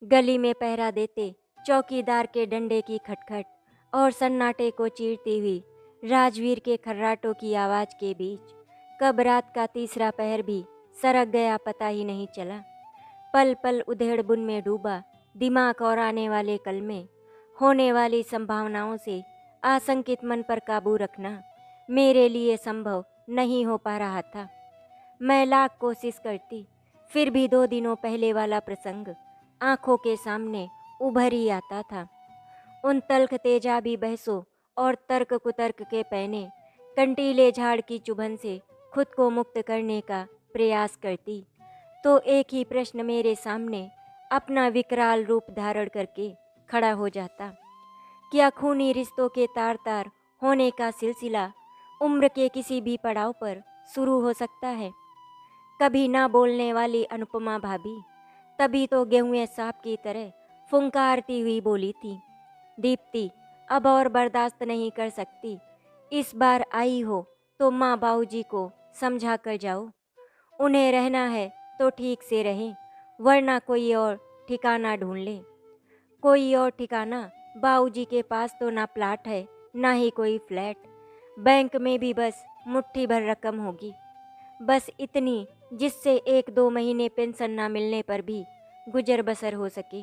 गली में पहरा देते चौकीदार के डंडे की खटखट और सन्नाटे को चीरती हुई राजवीर के खर्राटों की आवाज़ के बीच कब रात का तीसरा पहर भी सरक गया पता ही नहीं चला। पल पल उधेड़ बुन में डूबा दिमाग और आने वाले कल में होने वाली संभावनाओं से आशंकित मन पर काबू रखना मेरे लिए संभव नहीं हो पा रहा था। मैं लाख कोशिश करती, फिर भी 2 दिनों पहले वाला प्रसंग आंखों के सामने उभर ही आता था। उन तल्ख तेजाबी बहसों और तर्क कुतर्क के पैने कंटीले झाड़ की चुभन से खुद को मुक्त करने का प्रयास करती तो एक ही प्रश्न मेरे सामने अपना विकराल रूप धारण करके खड़ा हो जाता। क्या खूनी रिश्तों के तार तार होने का सिलसिला उम्र के किसी भी पड़ाव पर शुरू हो सकता है? कभी ना बोलने वाली अनुपमा भाभी तभी तो गेहूं सांप की तरह फुंकारती हुई बोली थी, दीप्ति अब और बर्दाश्त नहीं कर सकती, इस बार आई हो तो माँ बाबूजी को समझा कर जाओ। उन्हें रहना है तो ठीक से रहें, वरना कोई और ठिकाना ढूंढ ले। कोई और ठिकाना बाबूजी के पास तो ना प्लाट है ना ही कोई फ्लैट, बैंक में भी बस मुट्ठी भर रकम होगी, बस इतनी जिससे 1-2 महीने पेंशन ना मिलने पर भी गुजर बसर हो सके।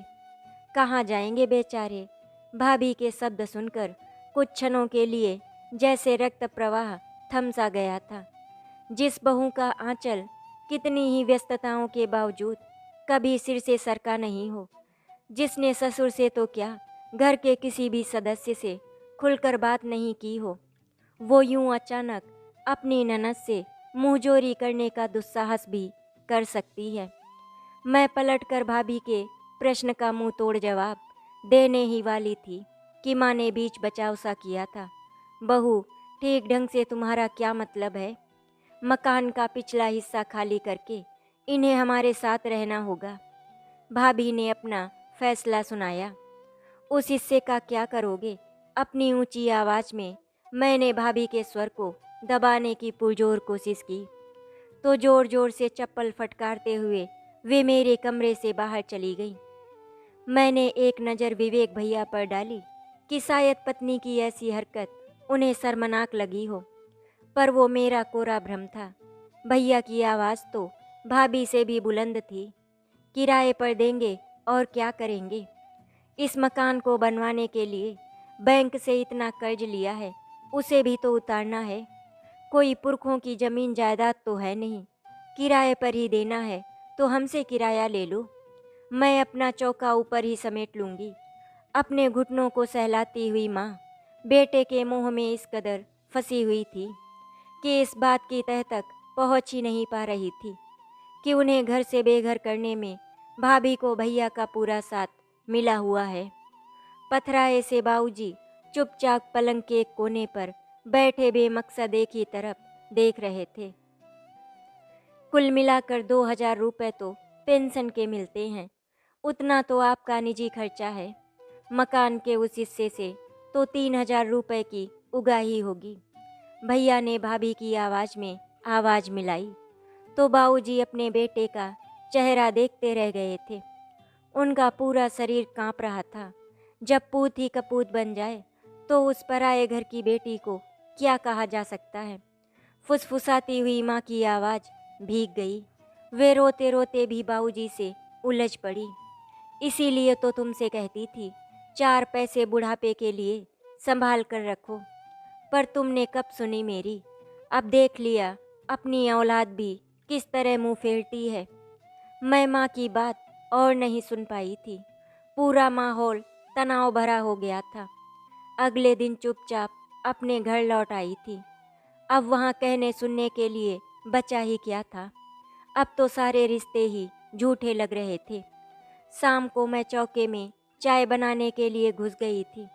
कहाँ जाएंगे बेचारे? भाभी के शब्द सुनकर कुछ क्षणों के लिए जैसे रक्त प्रवाह थम सा गया था। जिस बहू का आंचल कितनी ही व्यस्तताओं के बावजूद कभी सिर से सरका नहीं हो, जिसने ससुर से तो क्या घर के किसी भी सदस्य से खुलकर बात नहीं की हो, वो यूं अचानक अपनी ननद से मुंहजोरी करने का दुस्साहस भी कर सकती है। मैं पलटकर भाभी के प्रश्न का मुंह तोड़ जवाब देने ही वाली थी कि माँ ने बीच बचाव सा किया था। बहू, ठीक ढंग से तुम्हारा क्या मतलब है? मकान का पिछला हिस्सा खाली करके इन्हें हमारे साथ रहना होगा। भाभी ने अपना फैसला सुनाया। उस हिस्से का क्या करोगे? अपनी ऊंची आवाज़ में मैंने भाभी के स्वर को दबाने की पुरजोर कोशिश की तो जोर जोर से चप्पल फटकारते हुए वे मेरे कमरे से बाहर चली गई। मैंने एक नज़र विवेक भैया पर डाली कि शायद पत्नी की ऐसी हरकत उन्हें शर्मनाक लगी हो, पर वो मेरा कोरा भ्रम था। भैया की आवाज़ तो भाभी से भी बुलंद थी। किराए पर देंगे और क्या करेंगे? इस मकान को बनवाने के लिए बैंक से इतना कर्ज लिया है, उसे भी तो उतारना है। कोई पुरखों की ज़मीन जायदाद तो है नहीं, किराए पर ही देना है तो हमसे किराया ले लो। मैं अपना चौका ऊपर ही समेट लूँगी। अपने घुटनों को सहलाती हुई माँ बेटे के मोह में इस कदर फंसी हुई थी कि इस बात की तह तक पहुँच ही नहीं पा रही थी कि उन्हें घर से बेघर करने में भाभी को भैया का पूरा साथ मिला हुआ है। पथराए से बाबूजी चुपचाप पलंग के एक कोने पर बैठे बेमकसद एक ही तरफ देख रहे थे। कुल मिलाकर 2,000 रुपये तो पेंशन के मिलते हैं, उतना तो आपका निजी खर्चा है। मकान के उस हिस्से से तो 3,000 रुपये की उगाही होगी। भैया ने भाभी की आवाज़ में आवाज़ मिलाई तो बाबूजी अपने बेटे का चेहरा देखते रह गए थे। उनका पूरा शरीर कांप रहा था। जब पूत ही कपूत बन जाए तो उस पराये घर की बेटी को क्या कहा जा सकता है? फुसफुसाती हुई माँ की आवाज़ भीग गई। वे रोते रोते भी बाबूजी से उलझ पड़ी। इसीलिए तो तुमसे कहती थी 4 पैसे बुढ़ापे के लिए संभाल कर रखो, पर तुमने कब सुनी मेरी? अब देख लिया अपनी औलाद भी किस तरह मुंह फेरती है। मैं माँ की बात और नहीं सुन पाई थी। पूरा माहौल तनाव भरा हो गया था। अगले दिन चुपचाप अपने घर लौट आई थी। अब वहाँ कहने सुनने के लिए बचा ही क्या था? अब तो सारे रिश्ते ही झूठे लग रहे थे। शाम को मैं चौके में चाय बनाने के लिए घुस गई थी।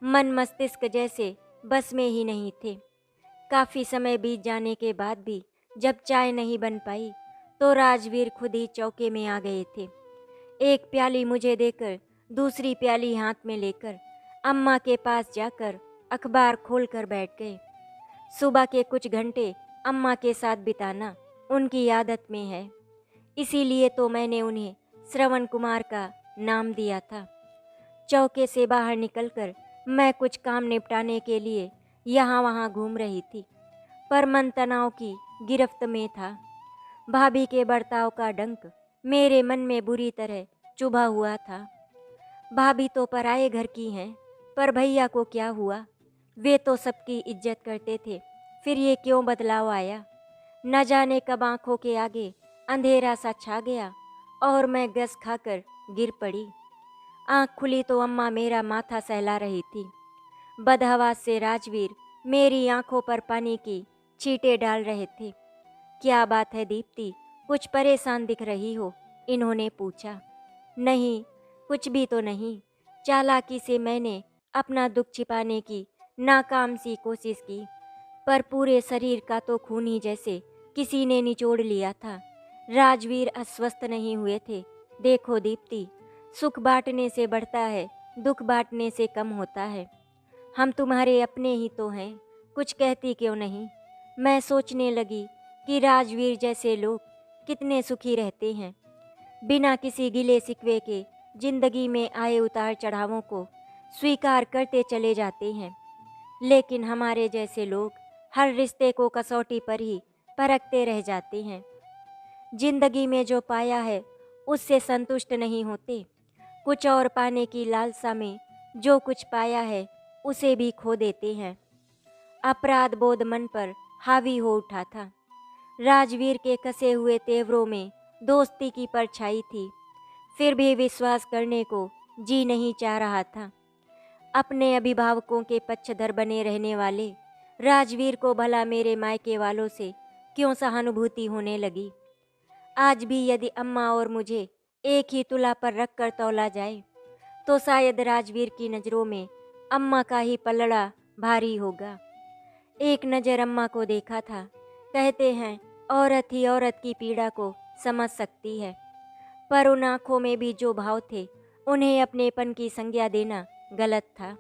मन मस्तिष्क जैसे बस में ही नहीं थे। काफ़ी समय बीत जाने के बाद भी जब चाय नहीं बन पाई तो राजवीर खुद ही चौके में आ गए थे। एक प्याली मुझे देकर दूसरी प्याली हाथ में लेकर अम्मा के पास जाकर अखबार खोलकर बैठ गए। सुबह के कुछ घंटे अम्मा के साथ बिताना उनकी आदत में है, इसीलिए तो मैंने उन्हें श्रवण कुमार का नाम दिया था। चौके से बाहर निकलकर मैं कुछ काम निपटाने के लिए यहाँ वहाँ घूम रही थी, पर मन तनाव की गिरफ्त में था। भाभी के बर्ताव का डंक मेरे मन में बुरी तरह चुभा हुआ था। भाभी तो पराये घर की हैं, पर भैया को क्या हुआ? वे तो सबकी इज्जत करते थे, फिर ये क्यों बदलाव आया? न जाने कब आंखों के आगे अंधेरा सा छा गया और मैं गस खाकर गिर पड़ी। आंख खुली तो अम्मा मेरा माथा सहला रही थी। बदहवास से राजवीर मेरी आंखों पर पानी की छींटे डाल रहे थे। क्या बात है दीप्ति, कुछ परेशान दिख रही हो? इन्होंने पूछा। नहीं, कुछ भी तो नहीं। चालाकी से मैंने अपना दुख छिपाने की नाकाम सी कोशिश की, पर पूरे शरीर का तो खून ही जैसे किसी ने निचोड़ लिया था। राजवीर अस्वस्थ नहीं हुए थे। देखो दीप्ति, सुख बांटने से बढ़ता है, दुख बांटने से कम होता है। हम तुम्हारे अपने ही तो हैं, कुछ कहती क्यों नहीं? मैं सोचने लगी कि राजवीर जैसे लोग कितने सुखी रहते हैं, बिना किसी गिले शिकवे के जिंदगी में आए उतार चढ़ावों को स्वीकार करते चले जाते हैं। लेकिन हमारे जैसे लोग हर रिश्ते को कसौटी पर ही परखते रह जाते हैं। जिंदगी में जो पाया है उससे संतुष्ट नहीं होते। कुछ और पाने की लालसा में जो कुछ पाया है उसे भी खो देते हैं। अपराध बोध मन पर हावी हो उठा था। राजवीर के कसे हुए तेवरों में दोस्ती की परछाई थी, फिर भी विश्वास करने को जी नहीं चाह रहा था। अपने अभिभावकों के पक्षधर बने रहने वाले राजवीर को भला मेरे मायके वालों से क्यों सहानुभूति होने लगी? आज भी यदि अम्मा और मुझे एक ही तुला पर रखकर तौला जाए तो शायद राजवीर की नज़रों में अम्मा का ही पलड़ा भारी होगा। एक नज़र अम्मा को देखा था। कहते हैं औरत ही औरत की पीड़ा को समझ सकती है, पर उन आँखों में भी जो भाव थे उन्हें अपनेपन की संज्ञा देना गलत था।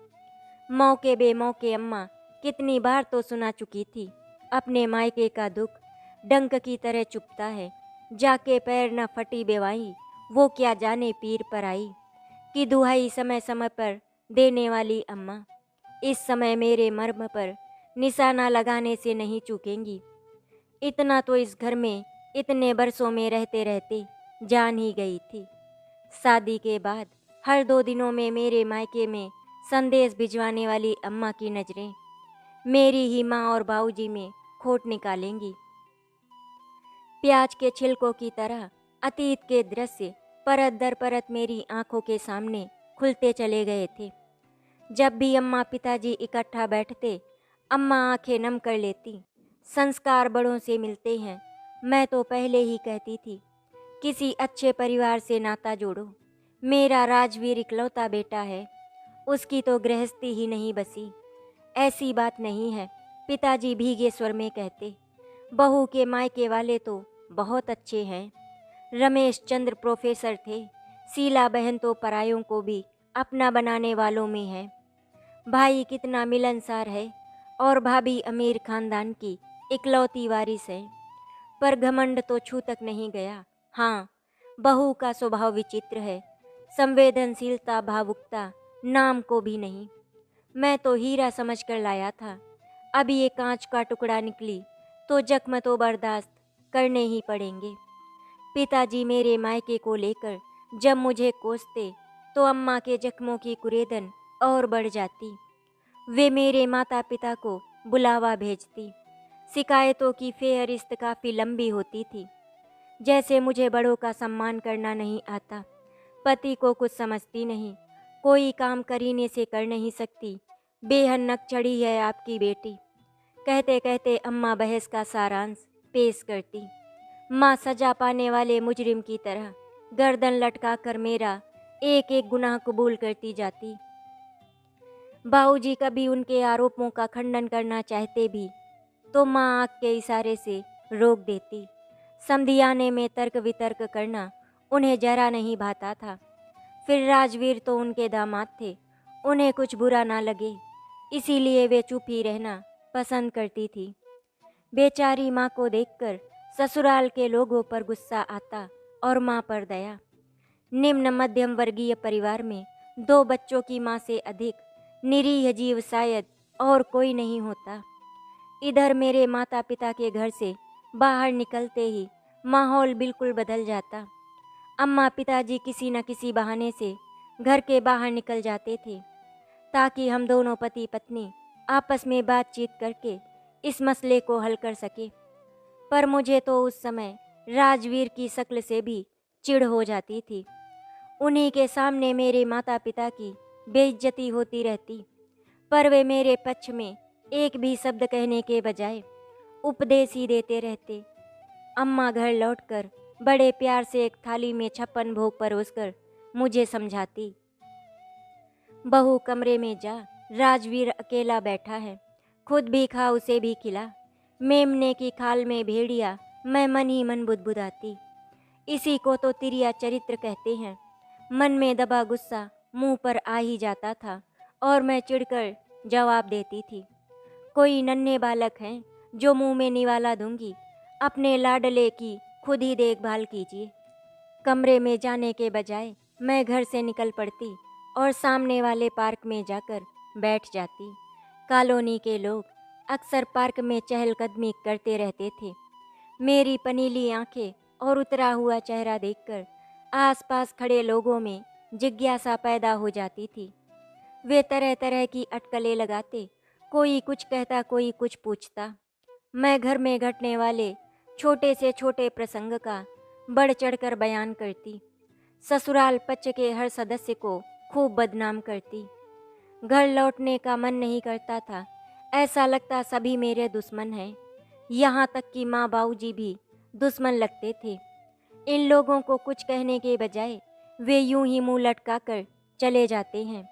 मौके बेमौके अम्मा कितनी बार तो सुना चुकी थी, अपने मायके का दुख डंक की तरह चुभता है। जाके पैर न फटी बेवाई, वो क्या जाने पीर पर आई, कि दुहाई समय समय पर देने वाली अम्मा इस समय मेरे मर्म पर निशाना लगाने से नहीं चूकेंगी। इतना तो इस घर में इतने बरसों में रहते रहते जान ही गई थी। शादी के बाद हर 2 दिनों में मेरे मायके में संदेश भिजवाने वाली अम्मा की नज़रें मेरी ही माँ और बाऊजी में खोट निकालेंगी। प्याज के छिलकों की तरह अतीत के दृश्य परत दर परत मेरी आंखों के सामने खुलते चले गए थे। जब भी अम्मा पिताजी इकट्ठा बैठते, अम्मा आंखें नम कर लेती। संस्कार बड़ों से मिलते हैं, मैं तो पहले ही कहती थी। किसी अच्छे परिवार से नाता जोड़ो। मेरा राजवीर इकलौता बेटा है, उसकी तो गृहस्थी ही नहीं बसी। ऐसी बात नहीं है, पिताजी भीगे स्वर में कहते। बहू के मायके वाले तो बहुत अच्छे हैं। रमेश चंद्र प्रोफेसर थे, शीला बहन तो परायों को भी अपना बनाने वालों में है। भाई कितना मिलनसार है और भाभी अमीर खानदान की इकलौती वारिस है, पर घमंड तो छू तक नहीं गया। हाँ, बहू का स्वभाव विचित्र है, संवेदनशीलता भावुकता नाम को भी नहीं। मैं तो हीरा समझ कर लाया था, अब ये कांच का टुकड़ा निकली तो जख्म तो बर्दाश्त करने ही पड़ेंगे। पिताजी मेरे मायके को लेकर जब मुझे कोसते तो अम्मा के जख्मों की कुरेदन और बढ़ जाती। वे मेरे माता पिता को बुलावा भेजती। शिकायतों की फेहरिस्त काफ़ी लंबी होती थी। जैसे मुझे बड़ों का सम्मान करना नहीं आता, पति को कुछ समझती नहीं, कोई काम करीने से कर नहीं सकती, बेहन्नक चढ़ी है आपकी बेटी। कहते कहते अम्मा बहस का सारांश पेश करती। माँ सजा पाने वाले मुजरिम की तरह गर्दन लटका कर मेरा एक एक गुनाह कबूल करती जाती। बाऊजी कभी उनके आरोपों का खंडन करना चाहते भी तो माँ आँख के इशारे से रोक देती। समधियाने में तर्क वितर्क करना उन्हें जरा नहीं भाता था। फिर राजवीर तो उनके दामाद थे, उन्हें कुछ बुरा ना लगे, इसीलिए वे चुप ही रहना पसंद करती थी। बेचारी माँ को देखकर ससुराल के लोगों पर गुस्सा आता और माँ पर दया। निम्न मध्यम वर्गीय परिवार में 2 बच्चों की माँ से अधिक निरीह जीव शायद और कोई नहीं होता। इधर मेरे माता पिता के घर से बाहर निकलते ही माहौल बिल्कुल बदल जाता। अम्मा पिताजी किसी न किसी बहाने से घर के बाहर निकल जाते थे ताकि हम दोनों पति पत्नी आपस में बातचीत करके इस मसले को हल कर सके। पर मुझे तो उस समय राजवीर की शक्ल से भी चिढ़ हो जाती थी। उन्हीं के सामने मेरे माता पिता की बेइज्जती होती रहती, पर वे मेरे पक्ष में एक भी शब्द कहने के बजाय उपदेश ही देते रहते। अम्मा घर लौटकर बड़े प्यार से एक थाली में 56 भोग परोसकर मुझे समझाती, बहू कमरे में जा, राजवीर अकेला बैठा है, खुद भी खा उसे भी खिला। मेमने की खाल में भेड़िया, मैं मन ही मन बुदबुदाती। इसी को तो तिरिया चरित्र कहते हैं। मन में दबा गुस्सा मुंह पर आ ही जाता था और मैं चिढ़कर जवाब देती थी, कोई नन्हे बालक हैं जो मुंह में निवाला दूंगी, अपने लाडले की खुद ही देखभाल कीजिए। कमरे में जाने के बजाय मैं घर से निकल पड़ती और सामने वाले पार्क में जाकर बैठ जाती। कॉलोनी के लोग अक्सर पार्क में चहलकदमी करते रहते थे। मेरी पनीली आंखें और उतरा हुआ चेहरा देखकर आसपास खड़े लोगों में जिज्ञासा पैदा हो जाती थी। वे तरह तरह की अटकलें लगाते, कोई कुछ कहता, कोई कुछ पूछता। मैं घर में घटने वाले छोटे से छोटे प्रसंग का बढ़ चढ़कर बयान करती। ससुराल पक्ष के हर सदस्य को खूब बदनाम करती। घर लौटने का मन नहीं करता था, ऐसा लगता सभी मेरे दुश्मन हैं। यहाँ तक कि माँ बाबूजी भी दुश्मन लगते थे। इन लोगों को कुछ कहने के बजाय वे यूं ही मुंह लटका कर चले जाते हैं,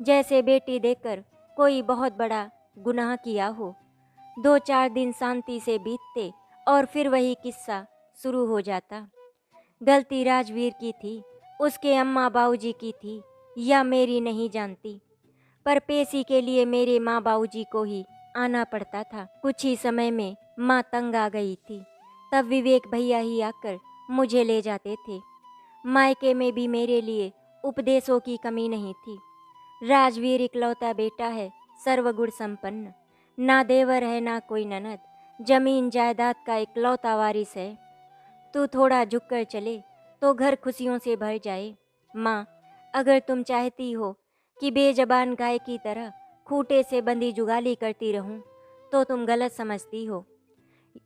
जैसे बेटी देखकर कोई बहुत बड़ा गुनाह किया हो। 2-4 दिन शांति से बीतते और फिर वही किस्सा शुरू हो जाता। गलती राजवीर की थी, उसके अम्मा बाबूजी की थी या मेरी नहीं जानती, पर पेशी के लिए मेरे माँ बाबूजी को ही आना पड़ता था। कुछ ही समय में माँ तंग आ गई थी, तब विवेक भैया ही आकर मुझे ले जाते थे। मायके में भी मेरे लिए उपदेशों की कमी नहीं थी। राजवीर इकलौता बेटा है, सर्वगुण संपन्न, ना देवर है ना कोई ननद, जमीन जायदाद का इकलौता वारिस है। तू थोड़ा झुककर चले तो घर खुशियों से भर जाए। माँ, अगर तुम चाहती हो कि बेजबान गाय की तरह खूंटे से बंधी जुगाली करती रहूं, तो तुम गलत समझती हो।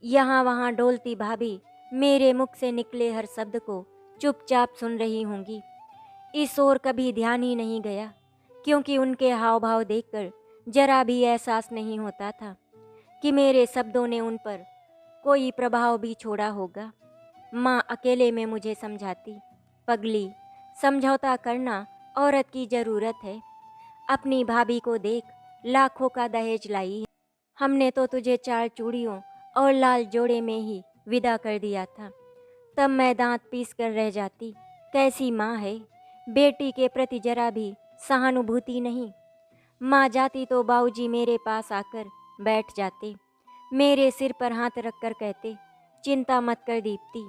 यहाँ वहाँ डोलती भाभी मेरे मुख से निकले हर शब्द को चुपचाप सुन रही होंगी। इस ओर कभी ध्यान ही नहीं गया, क्योंकि उनके हाव भाव देखकर जरा भी एहसास नहीं होता था कि मेरे शब्दों ने उन पर कोई प्रभाव भी छोड़ा होगा। माँ अकेले में मुझे समझाती, पगली, समझौता करना औरत की ज़रूरत है। अपनी भाभी को देख, लाखों का दहेज लाई है। हमने तो तुझे 4 चूड़ियों और लाल जोड़े में ही विदा कर दिया था। तब मैं दांत पीस कर रह जाती। कैसी माँ है, बेटी के प्रति जरा भी सहानुभूति नहीं। माँ जाती तो बाबूजी मेरे पास आकर बैठ जाते, मेरे सिर पर हाथ रखकर कहते, चिंता मत कर दीप्ति,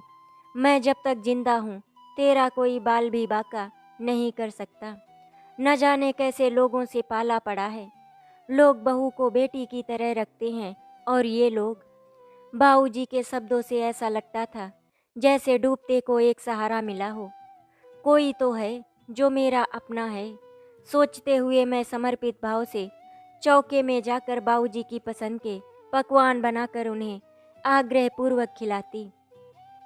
मैं जब तक जिंदा हूँ तेरा कोई बाल भी बाका नहीं कर सकता। न जाने कैसे लोगों से पाला पड़ा है, लोग बहू को बेटी की तरह रखते हैं और ये लोग। बाबूजी के शब्दों से ऐसा लगता था जैसे डूबते को एक सहारा मिला हो। कोई तो है जो मेरा अपना है, सोचते हुए मैं समर्पित भाव से चौके में जाकर बाबूजी की पसंद के पकवान बनाकर उन्हें आग्रहपूर्वक खिलाती।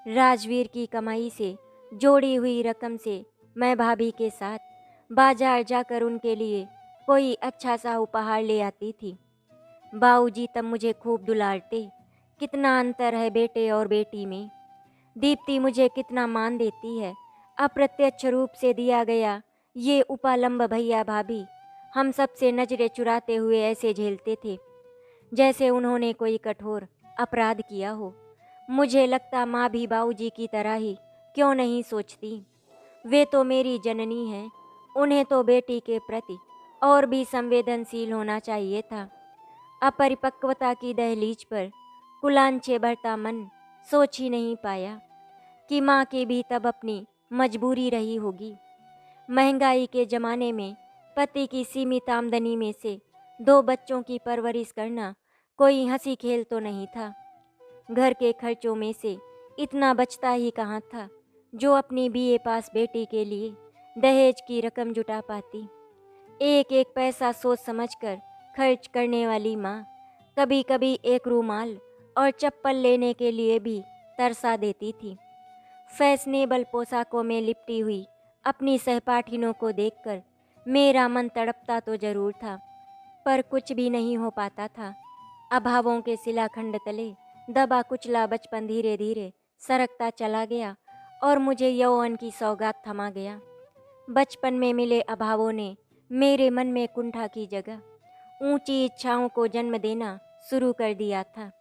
राजवीर की कमाई से जोड़ी हुई रकम से मैं भाभी के साथ बाजार जाकर उनके लिए कोई अच्छा सा उपहार ले आती थी। बाबूजी तब मुझे खूब दुलारते। कितना अंतर है बेटे और बेटी में। दीप्ति मुझे कितना मान देती है। अप्रत्यक्ष रूप से दिया गया ये उपालंब भैया भाभी हम सबसे नजरें चुराते हुए ऐसे झेलते थे जैसे उन्होंने कोई कठोर अपराध किया हो। मुझे लगता माँ भी बाबूजी की तरह ही क्यों नहीं सोचती। वे तो मेरी जननी हैं, उन्हें तो बेटी के प्रति और भी संवेदनशील होना चाहिए था। अपरिपक्वता की दहलीज पर कुलांचे बढ़ता मन सोच ही नहीं पाया कि माँ की भी तब अपनी मजबूरी रही होगी। महंगाई के ज़माने में पति की सीमित आमदनी में से 2 बच्चों की परवरिश करना कोई हंसी खेल तो नहीं था। घर के खर्चों में से इतना बचता ही कहाँ था जो अपनी बीए पास बेटी के लिए दहेज की रकम जुटा पाती। एक एक पैसा सोच समझकर खर्च करने वाली माँ कभी कभी एक रूमाल और चप्पल लेने के लिए भी तरसा देती थी। फैशनेबल पोशाकों में लिपटी हुई अपनी सहपाठिनों को देखकर मेरा मन तड़पता तो जरूर था, पर कुछ भी नहीं हो पाता था। अभावों के शिलाखंड तले दबा कुचला बचपन धीरे धीरे सरकता चला गया और मुझे यौवन की सौगात थमा गया। बचपन में मिले अभावों ने मेरे मन में कुंठा की जगह ऊंची इच्छाओं को जन्म देना शुरू कर दिया था।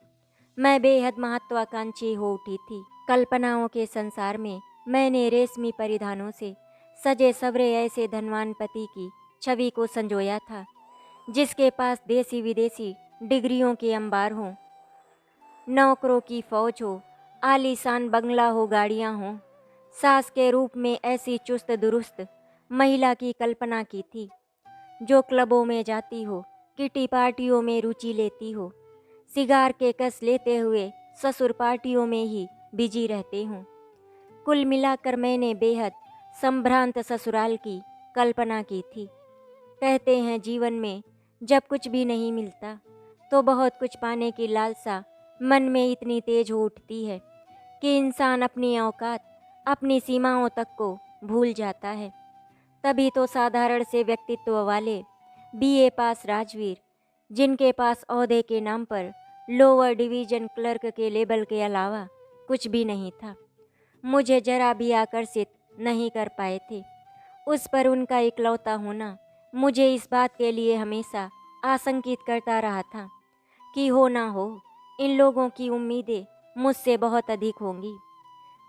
मैं बेहद महत्वाकांक्षी हो उठी थी। कल्पनाओं के संसार में मैंने रेशमी परिधानों से सजे सवरे ऐसे धनवान पति की छवि को संजोया था जिसके पास देसी विदेशी डिग्रियों के अंबार हों, नौकरों की फौज हो, आलीशान बंगला हो, गाड़ियां हों। सास के रूप में ऐसी चुस्त दुरुस्त महिला की कल्पना की थी जो क्लबों में जाती हो, किटी पार्टियों में रुचि लेती हो, सिगार के कस लेते हुए ससुर पार्टियों में ही बिजी रहते हों। कुल मिलाकर मैंने बेहद संभ्रांत ससुराल की कल्पना की थी। कहते हैं जीवन में जब कुछ भी नहीं मिलता तो बहुत कुछ पाने की लालसा मन में इतनी तेज हो उठती है कि इंसान अपनी औकात, अपनी सीमाओं तक को भूल जाता है। तभी तो साधारण से व्यक्तित्व वाले बीए पास राजवीर, जिनके पास ओहदे के नाम पर लोअर डिवीजन क्लर्क के लेबल के अलावा कुछ भी नहीं था, मुझे जरा भी आकर्षित नहीं कर पाए थे। उस पर उनका इकलौता होना मुझे इस बात के लिए हमेशा आशंकित करता रहा था कि हो ना हो इन लोगों की उम्मीदें मुझसे बहुत अधिक होंगी।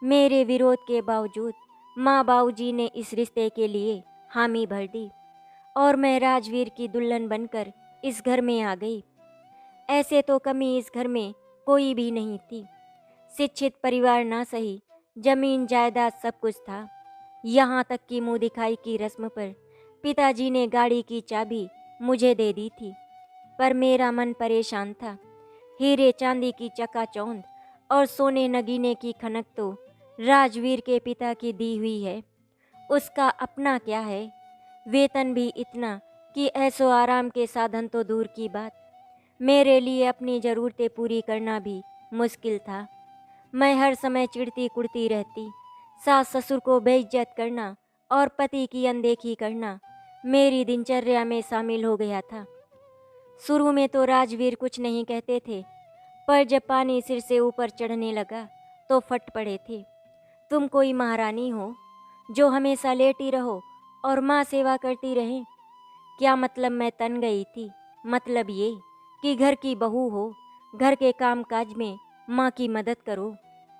मेरे विरोध के बावजूद माँ बाबूजी ने इस रिश्ते के लिए हामी भर दी और मैं राजवीर की दुल्हन बनकर इस घर में आ गई। ऐसे तो कमी इस घर में कोई भी नहीं थी। शिक्षित परिवार ना सही, जमीन जायदाद सब कुछ था। यहाँ तक कि मुँह दिखाई की रस्म पर पिताजी ने गाड़ी की चाबी मुझे दे दी थी, पर मेरा मन परेशान था। हीरे चांदी की चकाचौंध और सोने नगीने की खनक तो राजवीर के पिता की दी हुई है, उसका अपना क्या है। वेतन भी इतना कि ऐसो आराम के साधन तो दूर की बात, मेरे लिए अपनी ज़रूरतें पूरी करना भी मुश्किल था। मैं हर समय चिढ़ती कुढ़ती रहती। सास ससुर को बेइज्जत करना और पति की अनदेखी करना मेरी दिनचर्या में शामिल हो गया था। शुरू में तो राजवीर कुछ नहीं कहते थे, पर जब पानी सिर से ऊपर चढ़ने लगा तो फट पड़े थे। तुम कोई महारानी हो जो हमेशा लेटी रहो और माँ सेवा करती रहे? क्या मतलब मैं तन गई थी? मतलब ये कि घर की बहू हो, घर के काम काज में माँ की मदद करो।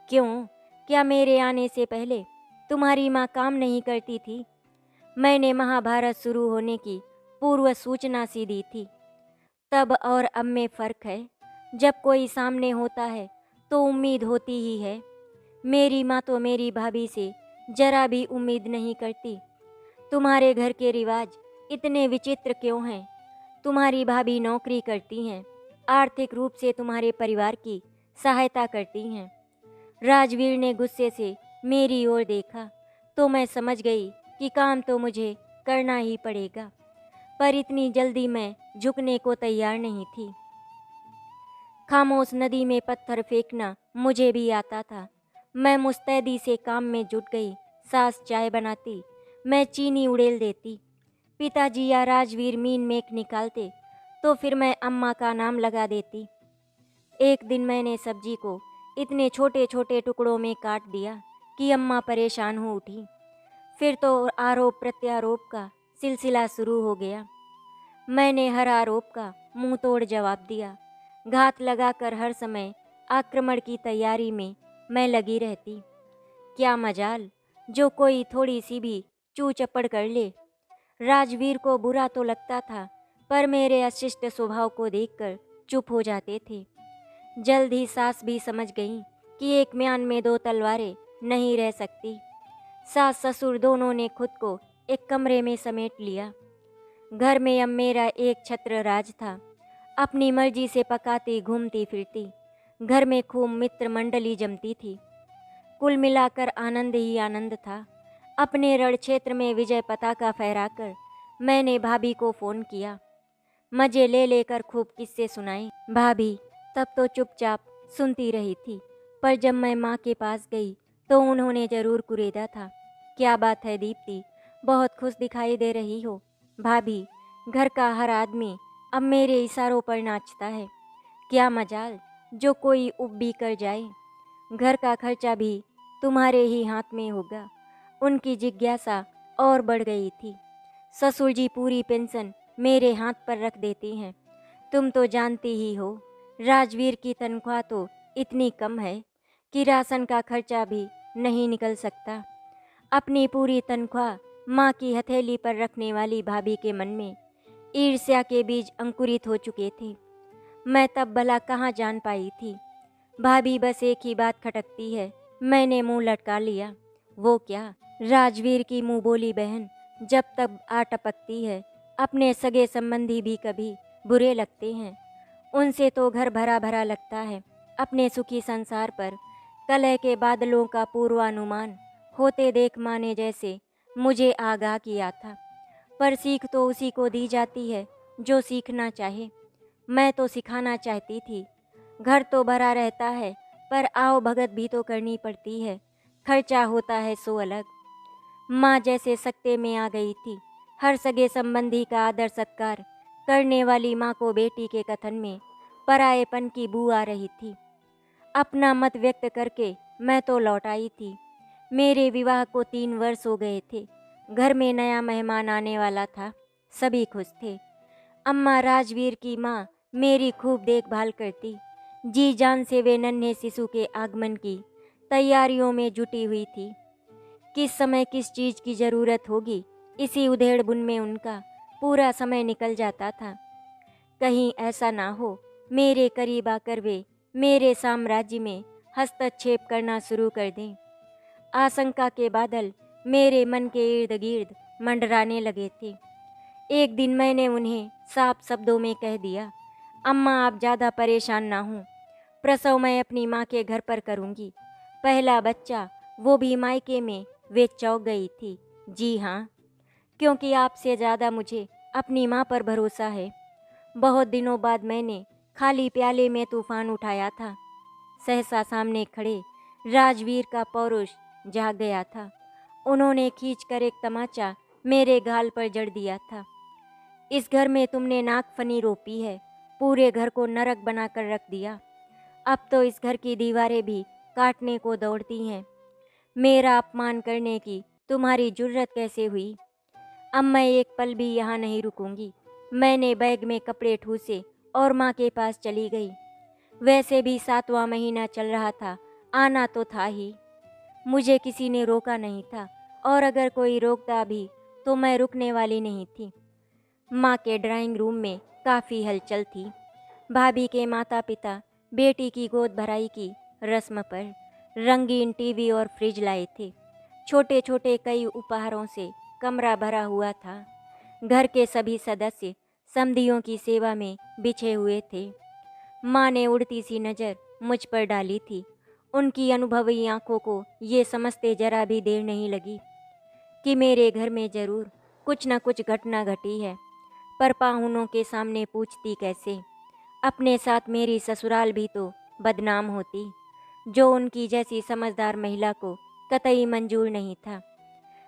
क्यों, क्या मेरे आने से पहले तुम्हारी माँ काम नहीं करती थी? मैंने महाभारत शुरू होने की पूर्व सूचना सी दी थी। तब और अब में फ़र्क है। जब कोई सामने होता है तो उम्मीद होती ही है। मेरी माँ तो मेरी भाभी से जरा भी उम्मीद नहीं करती। तुम्हारे घर के रिवाज इतने विचित्र क्यों हैं? तुम्हारी भाभी नौकरी करती हैं, आर्थिक रूप से तुम्हारे परिवार की सहायता करती हैं। राजवीर ने गुस्से से मेरी ओर देखा तो मैं समझ गई कि काम तो मुझे करना ही पड़ेगा, पर इतनी जल्दी मैं झुकने को तैयार नहीं थी। खामोश नदी में पत्थर फेंकना मुझे भी आता था। मैं मुस्तैदी से काम में जुट गई। सास चाय बनाती, मैं चीनी उड़ेल देती। पिताजी या राजवीर मीन मेक निकालते तो फिर मैं अम्मा का नाम लगा देती। एक दिन मैंने सब्जी को इतने छोटे छोटे टुकड़ों में काट दिया कि अम्मा परेशान हो उठी। फिर तो आरोप प्रत्यारोप का सिलसिला शुरू हो गया। मैंने हर आरोप का मुंह तोड़ जवाब दिया। घात लगाकर हर समय आक्रमण की तैयारी में मैं लगी रहती। क्या मजाल जो कोई थोड़ी सी भी चू चपड़ कर ले। राजवीर को बुरा तो लगता था, पर मेरे अशिष्ट स्वभाव को देखकर चुप हो जाते थे। जल्द ही सास भी समझ गई कि एक म्यान में 2 तलवारें नहीं रह सकती। सास ससुर दोनों ने खुद को एक कमरे में समेट लिया। घर में अब मेरा एक छत्र राज था। अपनी मर्जी से पकाती घूमती फिरती, घर में खूब मित्र मंडली जमती थी। कुल मिलाकर आनंद ही आनंद था। अपने रण क्षेत्र में विजय पताका फहराकर मैंने भाभी को फ़ोन किया। मजे ले लेकर खूब किस्से सुनाए। भाभी तब तो चुपचाप सुनती रही थी, पर जब मैं माँ के पास गई तो उन्होंने ज़रूर कुरेदा था। क्या बात है दीप्ति, बहुत खुश दिखाई दे रही हो। भाभी, घर का हर आदमी अब मेरे इशारों पर नाचता है। क्या मजाल जो कोई उब कर जाए। घर का खर्चा भी तुम्हारे ही हाथ में होगा। उनकी जिज्ञासा और बढ़ गई थी। ससुर जी पूरी पेंशन मेरे हाथ पर रख देती हैं। तुम तो जानती ही हो, राजवीर की तनख्वाह तो इतनी कम है कि राशन का खर्चा भी नहीं निकल सकता। अपनी पूरी तनख्वाह माँ की हथेली पर रखने वाली भाभी के मन में ईर्ष्या के बीज अंकुरित हो चुके थे। मैं तब भला कहाँ जान पाई थी। भाभी बस एक ही बात खटकती है। मैंने मुंह लटका लिया। वो क्या, राजवीर की मुंह बोली बहन जब तक आ टपकती है। अपने सगे संबंधी भी कभी बुरे लगते हैं। उनसे तो घर भरा भरा लगता है। अपने सुखी संसार पर कलह के बादलों का पूर्वानुमान होते देख माँ ने जैसे मुझे आगाह किया था। पर सीख तो उसी को दी जाती है जो सीखना चाहे। मैं तो सिखाना चाहती थी। घर तो भरा रहता है, पर आओ भगत भी तो करनी पड़ती है। खर्चा होता है सो अलग। माँ जैसे सकते में आ गई थी। हर सगे संबंधी का आदर सत्कार करने वाली माँ को बेटी के कथन में परायेपन की बू आ रही थी। अपना मत व्यक्त करके मैं तो लौट आई थी। मेरे विवाह को 3 वर्ष हो गए थे। घर में नया मेहमान आने वाला था। सभी खुश थे। अम्मा राजवीर की माँ मेरी खूब देखभाल करती। जी जान से वे नन्हे शिशु के आगमन की तैयारियों में जुटी हुई थी। किस समय किस चीज़ की ज़रूरत होगी, इसी उधेड़ बुन में उनका पूरा समय निकल जाता था। कहीं ऐसा ना हो मेरे करीब आकर वे मेरे साम्राज्य में हस्तक्षेप करना शुरू कर दें। आशंका के बादल मेरे मन के इर्द गिर्द मंडराने लगे थे। एक दिन मैंने उन्हें साफ शब्दों में कह दिया, अम्मा आप ज़्यादा परेशान ना हों। प्रसव मैं अपनी माँ के घर पर करूँगी। पहला बच्चा, वो भी मायके में। वे चौंक गई थी। जी हाँ, क्योंकि आपसे ज़्यादा मुझे अपनी माँ पर भरोसा है। बहुत दिनों बाद मैंने खाली प्याले में तूफान उठाया था। सहसा सामने खड़े राजवीर का पौरुष जाग गया था। उन्होंने खींचकर एक तमाचा मेरे गाल पर जड़ दिया था। इस घर में तुमने नागफनी रोपी है, पूरे घर को नरक बनाकर रख दिया। अब तो इस घर की दीवारें भी काटने को दौड़ती हैं। मेरा अपमान करने की तुम्हारी जुर्रत कैसे हुई? अब मैं एक पल भी यहाँ नहीं रुकूंगी। मैंने बैग में कपड़े ठूसे और माँ के पास चली गई। वैसे भी 7वां महीना चल रहा था, आना तो था ही। मुझे किसी ने रोका नहीं था, और अगर कोई रोकता भी तो मैं रुकने वाली नहीं थी। माँ के ड्राइंग रूम में काफ़ी हलचल थी। भाभी के माता पिता बेटी की गोद भराई की रस्म पर रंगीन टीवी और फ्रिज लाए थे। छोटे छोटे कई उपहारों से कमरा भरा हुआ था। घर के सभी सदस्य समधियों की सेवा में बिछे हुए थे। माँ ने उड़ती सी नज़र मुझ पर डाली थी। उनकी अनुभवी आंखों को ये समझते जरा भी देर नहीं लगी कि मेरे घर में ज़रूर कुछ न कुछ घटना घटी है। पर पाहुनों के सामने पूछती कैसे? अपने साथ मेरी ससुराल भी तो बदनाम होती, जो उनकी जैसी समझदार महिला को कतई मंजूर नहीं था।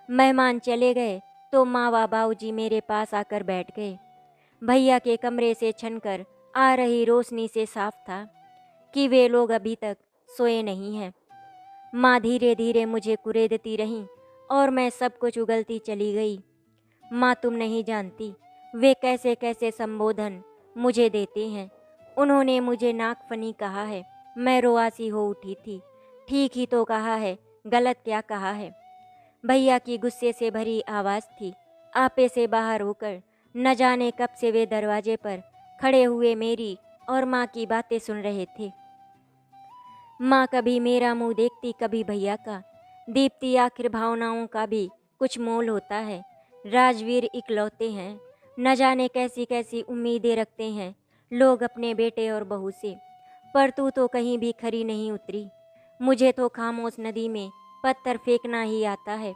मेहमान चले गए तो माँ व बाबूजी मेरे पास आकर बैठ गए। भैया के कमरे से छनकर आ रही रोशनी से साफ था कि वे लोग अभी तक सोए नहीं हैं। माँ धीरे धीरे मुझे कुरेदती रहीं और मैं सब कुछ उगलती चली गई। माँ तुम नहीं जानती वे कैसे कैसे संबोधन मुझे देते हैं। उन्होंने मुझे नागफनी कहा है। मैं रोआसी हो उठी थी। ठीक ही तो कहा है, गलत क्या कहा है? भैया की गुस्से से भरी आवाज़ थी। आपे से बाहर होकर न जाने कब से वे दरवाजे पर खड़े हुए मेरी और माँ की बातें सुन रहे थे। माँ कभी मेरा मुंह देखती, कभी भैया का। दीप्ति, आखिर भावनाओं का भी कुछ मोल होता है। राजवीर इकलौते हैं, न जाने कैसी कैसी उम्मीदें रखते हैं लोग अपने बेटे और बहू से, पर तू तो कहीं भी खरी नहीं उतरी। मुझे तो खामोश नदी में पत्थर फेंकना ही आता है।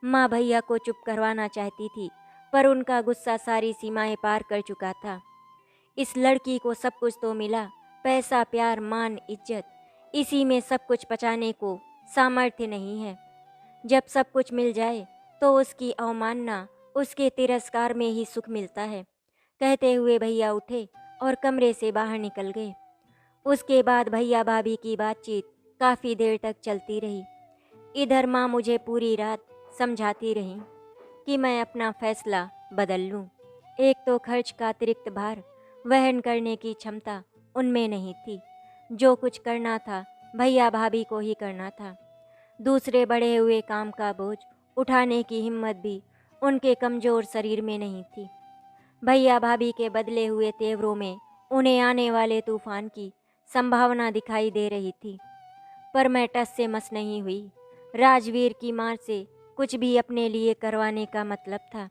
माँ भैया को चुप करवाना चाहती थी, पर उनका गुस्सा सारी सीमाएं पार कर चुका था। इस लड़की को सब कुछ तो मिला, पैसा, प्यार, मान, इज्जत, इसी में सब कुछ पचाने को सामर्थ्य नहीं है। जब सब कुछ मिल जाए तो उसकी अवमानना, उसके तिरस्कार में ही सुख मिलता है। कहते हुए भैया उठे और कमरे से बाहर निकल गए। उसके बाद भैया भाभी की बातचीत काफ़ी देर तक चलती रही। इधर माँ मुझे पूरी रात समझाती रही कि मैं अपना फैसला बदल लूँ। एक तो खर्च का अतिरिक्त भार वहन करने की क्षमता उनमें नहीं थी। जो कुछ करना था भैया भाभी को ही करना था। दूसरे बढ़े हुए काम का बोझ उठाने की हिम्मत भी उनके कमज़ोर शरीर में नहीं थी। भैया भाभी के बदले हुए तेवरों में उन्हें आने वाले तूफान की संभावना दिखाई दे रही थी। पर मैं टस से मस नहीं हुई। राजवीर की मार से कुछ भी अपने लिए करवाने का मतलब था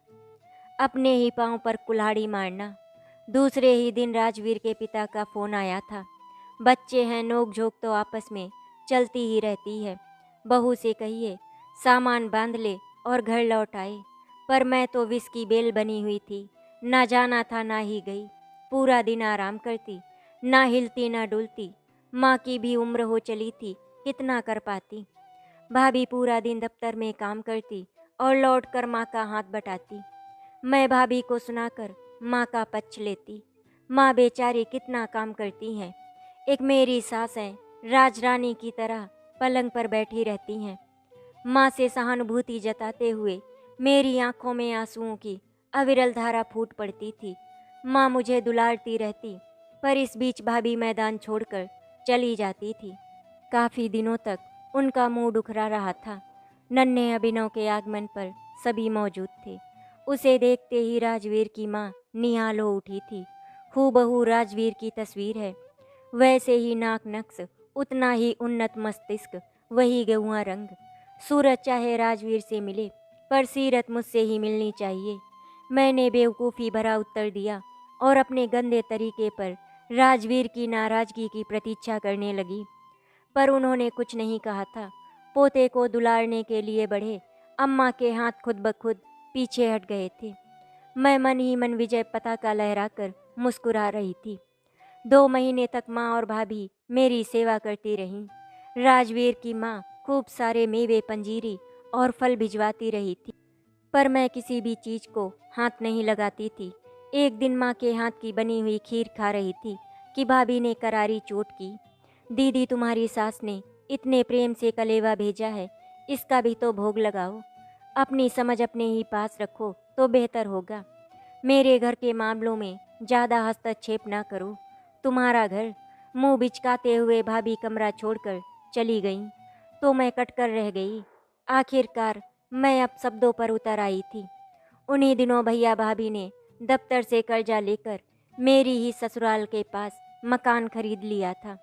अपने ही पांव पर कुल्हाड़ी मारना। दूसरे ही दिन राजवीर के पिता का फ़ोन आया था। बच्चे हैं, नोक झोंक तो आपस में चलती ही रहती है। बहू से कहिए सामान बांध ले और घर लौट आए। पर मैं तो विष की बेल बनी हुई थी, ना जाना था ना ही गई। पूरा दिन आराम करती, ना हिलती ना डुलती। माँ की भी उम्र हो चली थी, कितना कर पाती। भाभी पूरा दिन दफ्तर में काम करती और लौटकर माँ का हाथ बटाती। मैं भाभी को सुनाकर माँ का पक्ष लेती। माँ बेचारी कितना काम करती हैं। एक मेरी सास है, राजरानी की तरह पलंग पर बैठी रहती हैं। माँ से सहानुभूति जताते हुए मेरी आंखों में आंसुओं की अविरल धारा फूट पड़ती थी। माँ मुझे दुलारती रहती, पर इस बीच भाभी मैदान छोड़कर चली जाती थी। काफ़ी दिनों तक उनका मुंह दुखरा रहा था। नन्हे अभिनव के आगमन पर सभी मौजूद थे। उसे देखते ही राजवीर की माँ निहाल हो उठी थी। हूबहू राजवीर की तस्वीर है, वैसे ही नाक नक्श, उतना ही उन्नत मस्तिष्क, वही गेहुआ रंग। सूरत चाहे राजवीर से मिले, पर सीरत मुझसे ही मिलनी चाहिए। मैंने बेवकूफ़ी भरा उत्तर दिया और अपने गंदे तरीके पर राजवीर की नाराज़गी की प्रतीक्षा करने लगी। पर उन्होंने कुछ नहीं कहा था। पोते को दुलारने के लिए बढ़े अम्मा के हाथ खुद ब खुद पीछे हट गए थे। मैं मन ही मन विजय पताका लहराकर मुस्कुरा रही थी। 2 महीने तक माँ और भाभी मेरी सेवा करती रहीं। राजवीर की माँ खूब सारे मेवे, पंजीरी और फल भिजवाती रही थी, पर मैं किसी भी चीज़ को हाथ नहीं लगाती थी। एक दिन माँ के हाथ की बनी हुई खीर खा रही थी कि भाभी ने करारी चोट की। दीदी, तुम्हारी सास ने इतने प्रेम से कलेवा भेजा है, इसका भी तो भोग लगाओ। अपनी समझ अपने ही पास रखो तो बेहतर होगा। मेरे घर के मामलों में ज़्यादा हस्तक्षेप ना करो। तुम्हारा घर। मुंह बिचकाते हुए भाभी कमरा छोड़कर चली गईं, तो मैं कटकर रह गई। आखिरकार मैं अब शब्दों पर उतर आई थी। उन्हीं दिनों भैया भाभी ने दफ्तर से कर्जा लेकर मेरी ही ससुराल के पास मकान खरीद लिया था।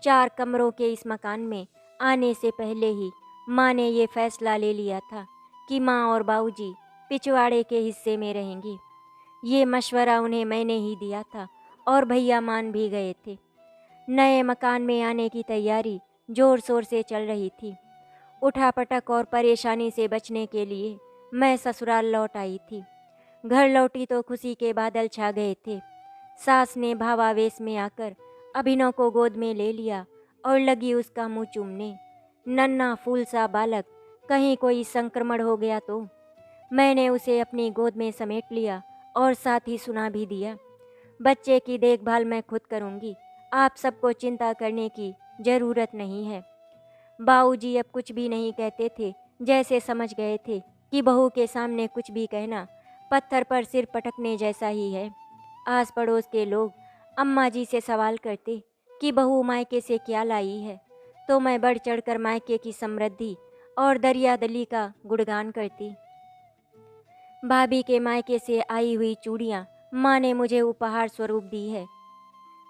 4 कमरों के इस मकान में आने से पहले ही माँ ने ये फैसला ले लिया था कि माँ और बाबूजी पिछवाड़े के हिस्से में रहेंगे। ये मशवरा उन्हें मैंने ही दिया था और भैया मान भी गए थे। नए मकान में आने की तैयारी जोर शोर से चल रही थी। उठापटक और परेशानी से बचने के लिए मैं ससुराल लौट आई थी। घर लौटी तो खुशी के बादल छा गए थे। सास ने भावावेश में आकर अभिनव को गोद में ले लिया और लगी उसका मुंह चूमने। नन्हा फूल सा बालक, कहीं कोई संक्रमण हो गया तो। मैंने उसे अपनी गोद में समेट लिया और साथ ही सुना भी दिया, बच्चे की देखभाल मैं खुद करूंगी, आप सबको चिंता करने की ज़रूरत नहीं है। बाऊजी अब कुछ भी नहीं कहते थे, जैसे समझ गए थे कि बहू के सामने कुछ भी कहना पत्थर पर सिर पटकने जैसा ही है। आस पड़ोस के लोग अम्मा जी से सवाल करते कि बहू मायके से क्या लाई है, तो मैं बढ़ चढ़कर मायके की समृद्धि और दरियादली का गुणगान करती। भाभी के मायके से आई हुई चूड़ियाँ माँ ने मुझे उपहार स्वरूप दी है।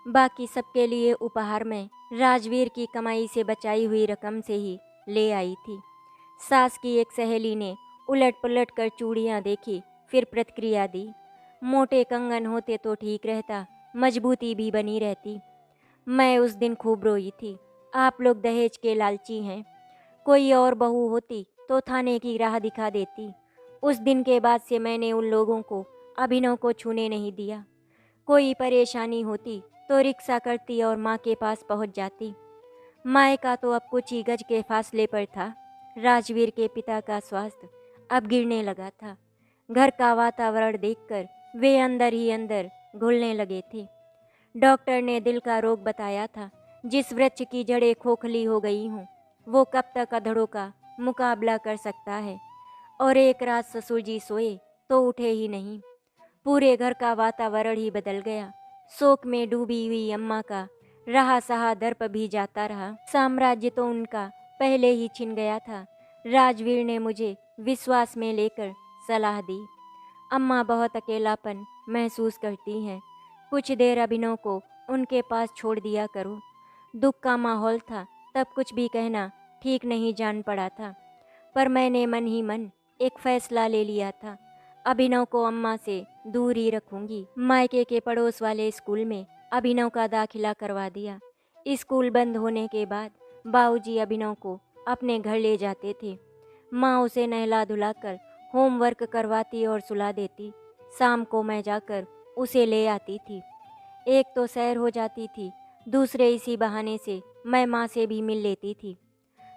बाकी सबके लिए उपहार मैं राजवीर की कमाई से बचाई हुई रकम से ही ले आई थी। सास की एक सहेली ने उलट पुलट कर चूड़ियाँ देखी, फिर प्रतिक्रिया दी। मोटे कंगन होते तो ठीक रहता, मजबूती भी बनी रहती। मैं उस दिन खूब रोई थी। आप लोग दहेज के लालची हैं। कोई और बहू होती तो थाने की राह दिखा देती। उस दिन के बाद से मैंने उन लोगों को अभिनव को छूने नहीं दिया। कोई परेशानी होती तो रिक्शा करती और माँ के पास पहुँच जाती। मायका तो अब कुछ ही गज के फासले पर था। राजवीर के पिता का स्वास्थ्य अब गिरने लगा था। घर का वातावरण देखकर वे अंदर ही अंदर घुलने लगे थे। डॉक्टर ने दिल का रोग बताया था। जिस वृक्ष की जड़ें खोखली हो गई हों, वो कब तक अधड़ों का मुकाबला कर सकता है। और एक रात ससुर जी सोए तो उठे ही नहीं। पूरे घर का वातावरण ही बदल गया। शोक में डूबी हुई अम्मा का रहा सहा दर्प भी जाता रहा। साम्राज्य तो उनका पहले ही छिन गया था। राजवीर ने मुझे विश्वास में लेकर सलाह दी। अम्मा बहुत अकेलापन महसूस करती हैं। कुछ देर अभिनव को उनके पास छोड़ दिया करो। दुख का माहौल था, तब कुछ भी कहना ठीक नहीं जान पड़ा था। पर मैंने मन ही मन एक फैसला ले लिया था। अभिनव को अम्मा से दूर ही रखूंगी। मायके के पड़ोस वाले स्कूल में अभिनव का दाखिला करवा दिया। स्कूल बंद होने के बाद बाबूजी अभिनव को अपने घर ले जाते थे। माँ उसे नहला धुलाकर होमवर्क करवाती और सुला देती। शाम को मैं जाकर उसे ले आती थी। एक तो सैर हो जाती थी, दूसरे इसी बहाने से मैं माँ से भी मिल लेती थी।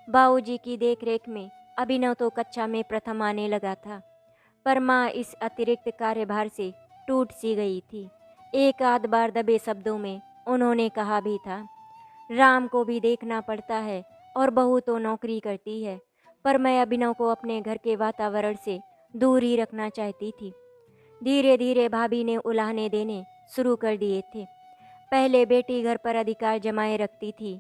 बाबूजी की देखरेख में अभिनव तो कक्षा में प्रथम आने लगा था, पर माँ इस अतिरिक्त कार्यभार से टूट सी गई थी। एक आध बार दबे शब्दों में उन्होंने कहा भी था, राम को भी देखना पड़ता है और बहू तो नौकरी करती है। पर मैं अभिनव को अपने घर के वातावरण से दूर ही रखना चाहती थी। धीरे धीरे भाभी ने उलाहने देने शुरू कर दिए थे। पहले बेटी घर पर अधिकार जमाए रखती थी,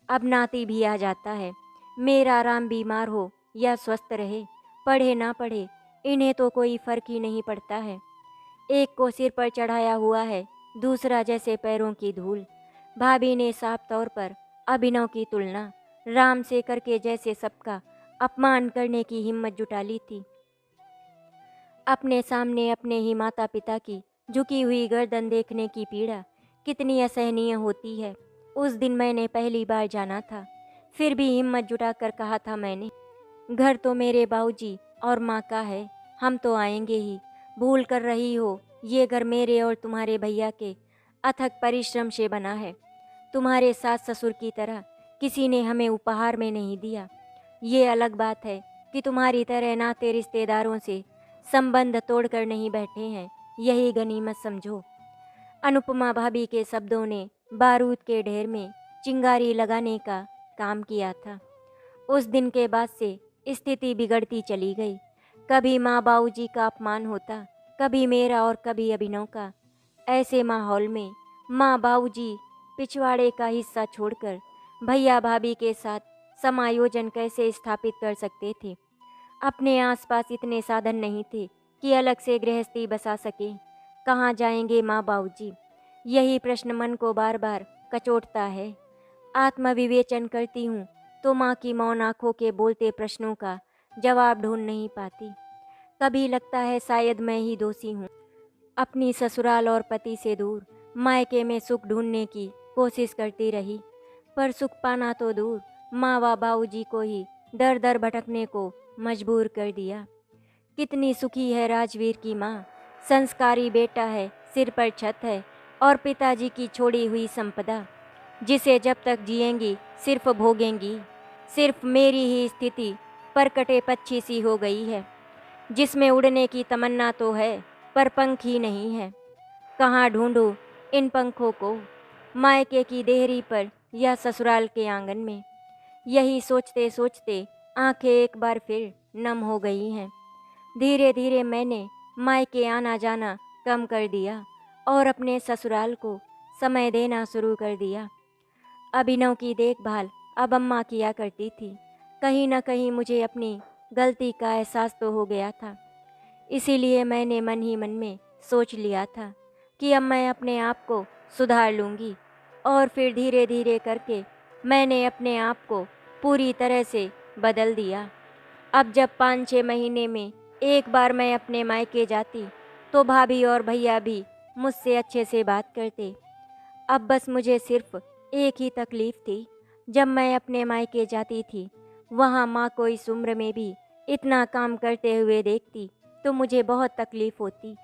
अब नाती भी आ जाता है। मेरा राम बीमार हो या स्वस्थ रहे, पढ़े ना पढ़े, इन्हें तो कोई फर्क ही नहीं पड़ता है। एक को सिर पर चढ़ाया हुआ है, दूसरा जैसे पैरों की धूल। भाभी ने साफ तौर पर अभिनव की तुलना राम से करके जैसे सबका अपमान करने की हिम्मत जुटा ली थी। अपने सामने अपने ही माता पिता की झुकी हुई गर्दन देखने की पीड़ा कितनी असहनीय होती है, उस दिन मैंने पहली बार जाना था। फिर भी हिम्मत जुटाकर कहा था मैंने, घर तो मेरे बाबूजी और माँ का है, हम तो आएंगे ही। भूल कर रही हो, ये घर मेरे और तुम्हारे भैया के अथक परिश्रम से बना है। तुम्हारे सास ससुर की तरह किसी ने हमें उपहार में नहीं दिया। ये अलग बात है कि तुम्हारी तरह नाते रिश्तेदारों से संबंध तोड़कर नहीं बैठे हैं, यही गनीमत समझो। अनुपमा भाभी के शब्दों ने बारूद के ढेर में चिंगारी लगाने का काम किया था। उस दिन के बाद से स्थिति बिगड़ती चली गई। कभी माँ बाबूजी का अपमान होता, कभी मेरा और कभी अभिनव का। ऐसे माहौल में माँ बाबूजी पिछवाड़े का हिस्सा छोड़कर भैया भाभी के साथ समायोजन कैसे स्थापित कर सकते थे। अपने आसपास इतने साधन नहीं थे कि अलग से गृहस्थी बसा सके। कहाँ जाएंगे माँ बाबूजी, यही प्रश्न मन को बार बार कचोटता है। आत्मविवेचन करती हूँ तो माँ की मौन आँखों के बोलते प्रश्नों का जवाब ढूंढ नहीं पाती। कभी लगता है शायद मैं ही दोषी हूँ। अपनी ससुराल और पति से दूर मायके में सुख ढूंढने की कोशिश करती रही, पर सुख पाना तो दूर, माँ व बाबूजी को ही दर दर भटकने को मजबूर कर दिया। कितनी सुखी है राजवीर की माँ, संस्कारी बेटा है, सिर पर छत है और पिताजी की छोड़ी हुई संपदा, जिसे जब तक जिएंगी सिर्फ भोगेंगी। सिर्फ मेरी ही स्थिति परकटे पक्षी सी हो गई है, जिसमें उड़ने की तमन्ना तो है पर पंख ही नहीं है। कहाँ ढूंढूं इन पंखों को, मायके की देहरी पर या ससुराल के आंगन में। यही सोचते सोचते आंखें एक बार फिर नम हो गई हैं। धीरे धीरे मैंने मायके आना जाना कम कर दिया और अपने ससुराल को समय देना शुरू कर दिया। अभिनव की देखभाल अब अम्मा किया करती थी। कहीं न कहीं मुझे अपनी गलती का एहसास तो हो गया था। इसीलिए मैंने मन ही मन में सोच लिया था कि अब मैं अपने आप को सुधार लूँगी। और फिर धीरे धीरे करके मैंने अपने आप को पूरी तरह से बदल दिया। अब जब 5-6 महीने में एक बार मैं अपने मायके जाती तो भाभी और भैया भी मुझसे अच्छे से बात करते। अब बस मुझे सिर्फ एक ही तकलीफ़ थी, जब मैं अपने मायके जाती थी, वहाँ माँ को इस उम्र में भी इतना काम करते हुए देखती तो मुझे बहुत तकलीफ़ होती।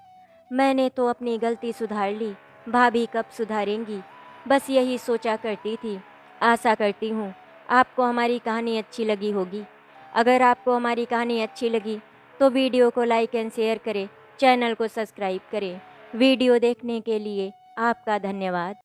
मैंने तो अपनी गलती सुधार ली, भाभी कब सुधारेंगी, बस यही सोचा करती थी। आशा करती हूँ आपको हमारी कहानी अच्छी लगी होगी। अगर आपको हमारी कहानी अच्छी लगी तो वीडियो को लाइक एंड शेयर करें, चैनल को सब्सक्राइब करें। वीडियो देखने के लिए आपका धन्यवाद।